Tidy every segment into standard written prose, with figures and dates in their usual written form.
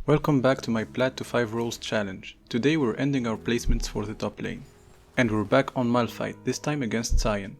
Welcome back to my Plat to 5 roles challenge. Today we're ending our placements for the top lane. And we're back on Malphite, this time against Cyan.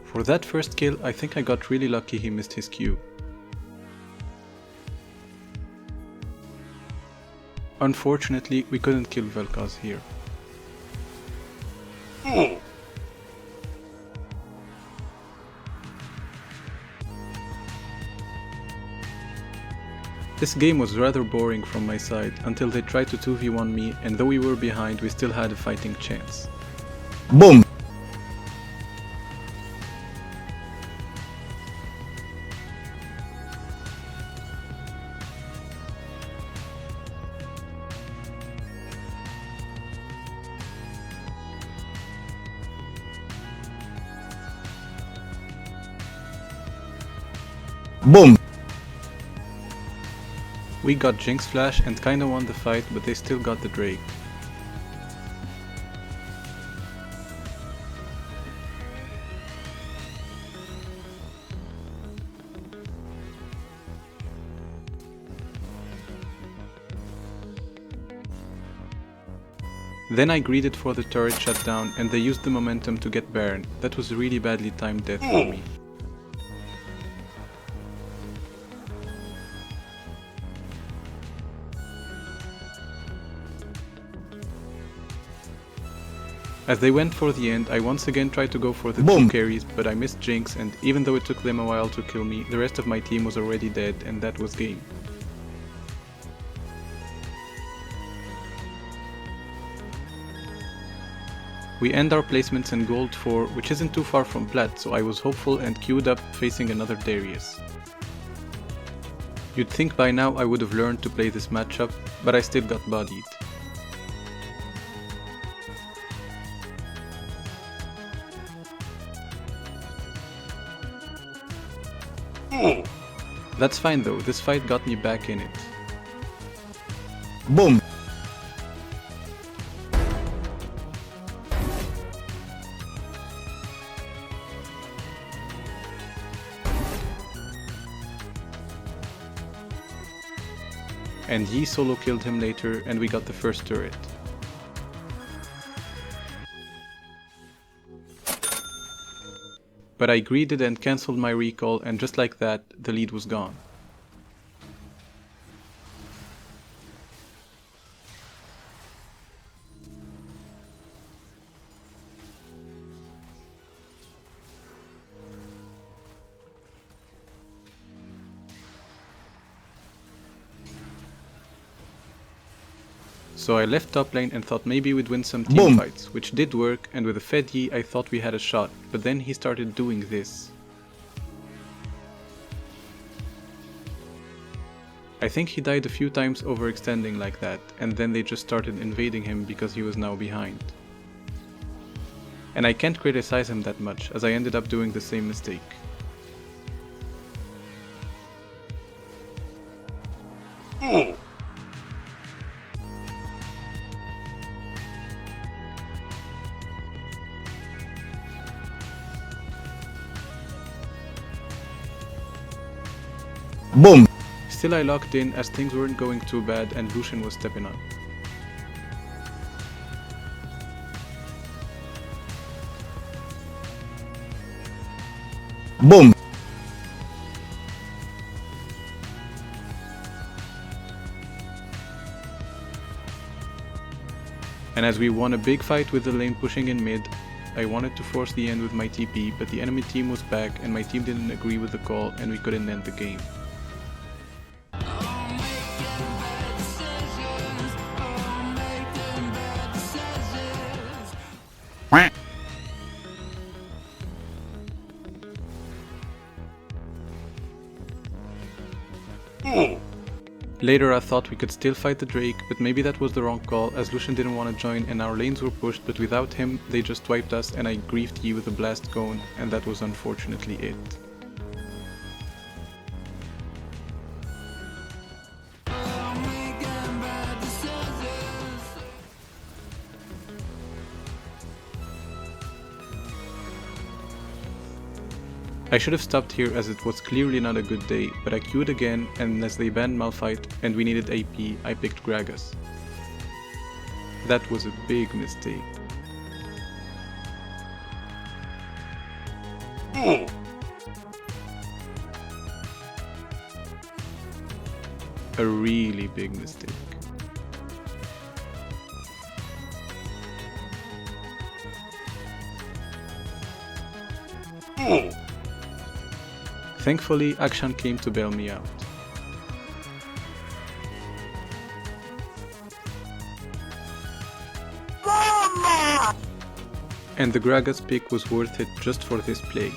For that first kill, I think I got really lucky he missed his Q. Unfortunately, we couldn't kill Vel'Koz here. This game was rather boring from my side until they tried to 2v1 me, and though we were behind, we still had a fighting chance. Boom! Boom! We got Jinx Flash and kinda won the fight, but they still got the Drake. Then I greeted for the turret shutdown and they used the momentum to get Baron. That was a really badly timed death for me. As they went for the end, I once again tried to go for the Boom. two carries, but I missed Jinx, and even though it took them a while to kill me, the rest of my team was already dead, and that was game. We end our placements in Gold 4, which isn't too far from Plat, so I was hopeful and queued up facing another Darius. You'd think by now I would have learned to play this matchup, but I still got bodied. That's fine though, this fight got me back in it. Boom! And Yi solo killed him later and we got the first turret. But I greeted and cancelled my recall, and just like that, the lead was gone. So I left top lane and thought maybe we'd win some team fights, which did work, and with a fed Yi I thought we had a shot, but then he started doing this. I think he died a few times overextending like that, and then they just started invading him because he was now behind. And I can't criticize him that much, as I ended up doing the same mistake. Boom! Still I locked in as things weren't going too bad and Lucian was stepping up. Boom! And as we won a big fight with the lane pushing in mid, I wanted to force the end with my TP, but the enemy team was back and my team didn't agree with the call and we couldn't end the game. Later I thought we could still fight the Drake, but maybe that was the wrong call as Lucian didn't want to join and our lanes were pushed, but without him they just wiped us and I griefed Yi with a blast cone, and that was unfortunately it. I should have stopped here as it was clearly not a good day, but I queued again, and as they banned Malphite and we needed AP, I picked Gragas. That was a big mistake. A really big mistake. Thankfully, Akshan came to bail me out. And the Gragas pick was worth it just for this play.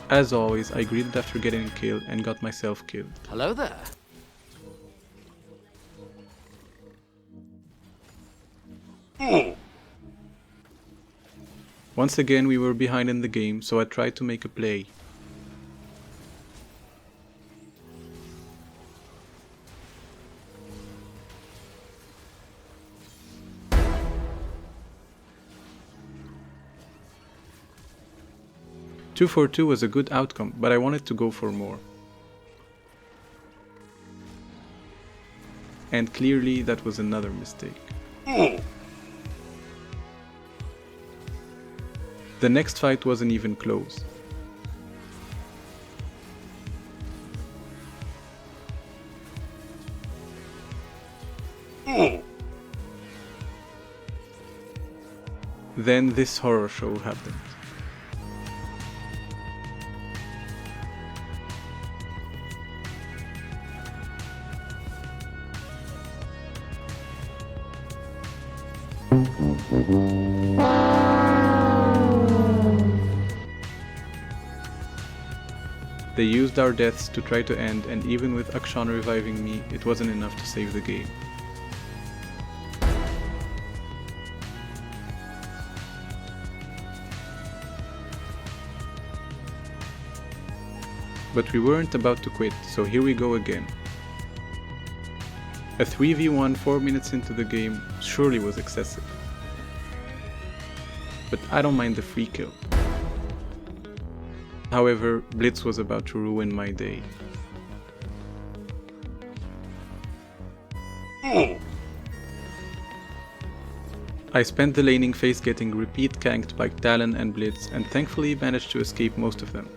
As always, I greeted after getting a kill and got myself killed. Hello there. Once again we were behind in the game, so I tried to make a play. Two for two was a good outcome, but I wanted to go for more. And clearly that was another mistake. The next fight wasn't even close. Then this horror show happened. They used our deaths to try to end, and even with Akshan reviving me, it wasn't enough to save the game. But we weren't about to quit, so here we go again. A 3v1 4 minutes into the game surely was excessive. But I don't mind the free kill. However, Blitz was about to ruin my day. I spent the laning phase getting repeat ganked by Talon and Blitz, and thankfully managed to escape most of them.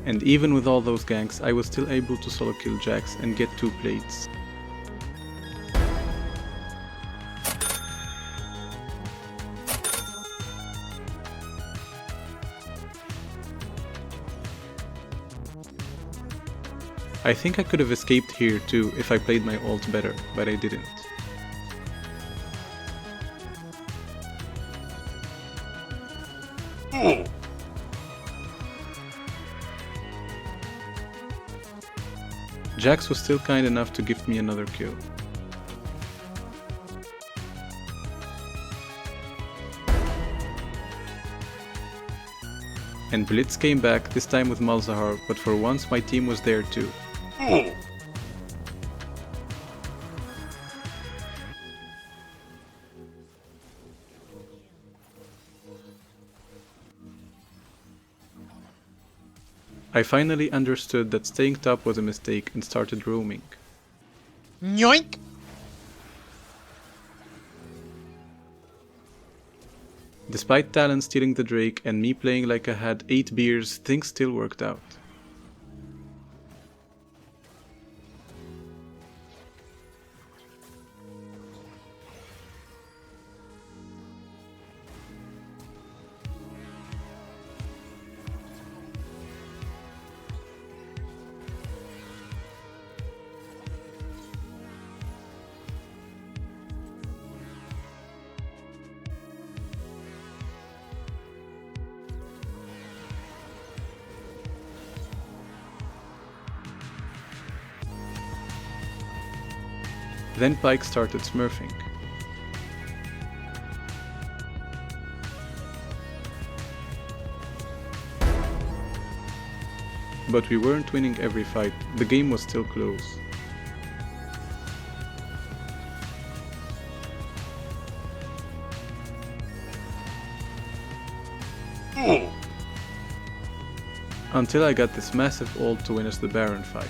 And even with all those ganks, I was still able to solo kill Jax and get 2 plates. I think I could have escaped here too if I played my ult better, but I didn't. Jax was still kind enough to give me another kill. And Blitz came back, this time with Malzahar, but for once my team was there too. I finally understood that staying top was a mistake and started roaming. Yoink! Despite Talon stealing the Drake and me playing like I had 8 beers, things still worked out. Then Pike started smurfing. But we weren't winning every fight, the game was still close. Until I got this massive ult to win us the Baron fight.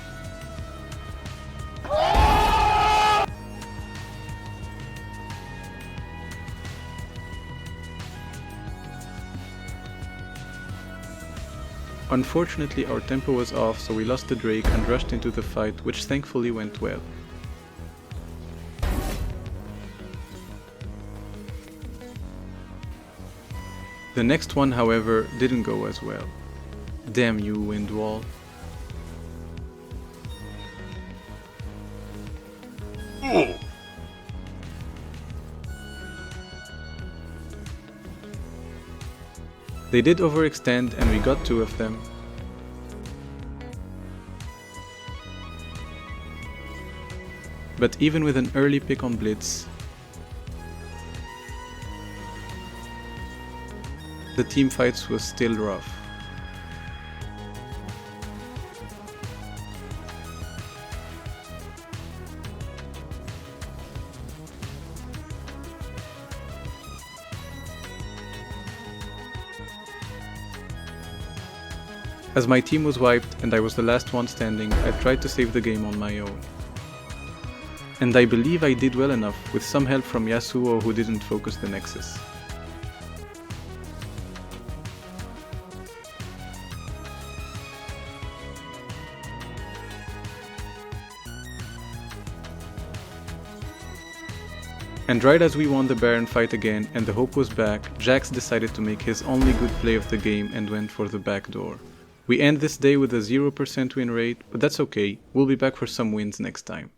Unfortunately, our tempo was off, so we lost the Drake and rushed into the fight, which thankfully went well. The next one, however, didn't go as well. Damn you, wind wall. They did overextend and we got 2 of them. But even with an early pick on Blitz, the team fights was still rough. As my team was wiped and I was the last one standing, I tried to save the game on my own. And I believe I did well enough, with some help from Yasuo who didn't focus the Nexus. And right as we won the Baron fight again and the hope was back, Jax decided to make his only good play of the game and went for the back door. We end this day with a 0% win rate, but that's okay, we'll be back for some wins next time.